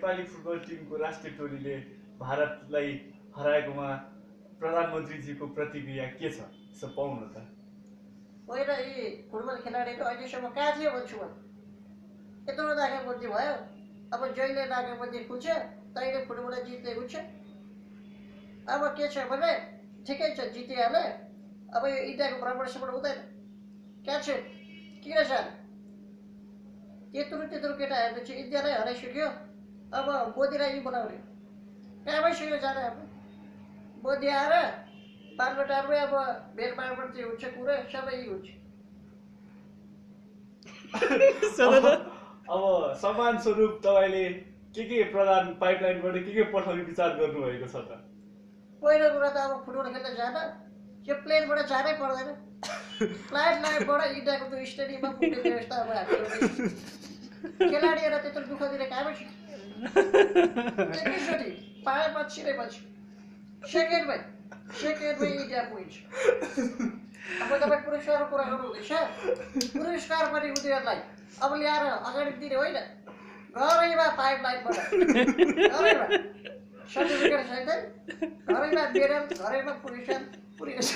Nepali football टिमको राष्ट्रिय टोलीले भारतलाई हराएकोमा प्रधानमन्त्रीजीको प्रतिक्रिया के छ यसो पाउनु त। होइन यी फुटबल खेलाडीहरू अहिलेसम्म कहाँ थियो भन्छु म। यत्रो नाकाबन्दी भयो, अब जहिले नाकाबन्दी खुल्छ तैले फुटबल जित्दै हुन्छ। अब के छ भने ठिकै छ जितिहाले, अब यो इन्डियाको भ्रमणसम्म हुँदैन। क्या छ किन जाने? त्यत्रो केटाहरूले चाहिँ इन्डियालाई हराइसक्यो, अब मोदीलाई यी बनाउने कहाँमै सकेर जाने। अब मोदी आएर बालबटारमै अब भेरबाडबाट चाहिँ हुन्छ कुरा सबै हुन्छ। अब सम्मान स्वरूप तपाईँले के प्रधान पाइपलाइनबाट के पठाउने विचार गर्नुभएको छ त? पहिलो कुरा त अब फुटबल खेल्न जान यो प्लेनबाट जानै पर्दैन। फ्लाइट लाइनबाट इन्डियाको त्यो स्टेडियममा पुग्ने व्यवस्था अब हामी खेलाडीहरूलाई त्यत्रो दुःख दिने कामै छ। एकैचोटि पाएपछि नै पछि सेकेन्डमै इन्डिया पुगिन्छ। अब तपाईँ पुरस्कारको कुरा गर्नुहुँदैछ, पुरस्कार पनि उनीहरूलाई अब ल्याएर अगाडि दिने होइन, घरैमा पाइप लाइनबाट घरैमा सर्टिफिकेट छैन, घरैमा मेडल, घरैमा पुरस्कार पुगेछ।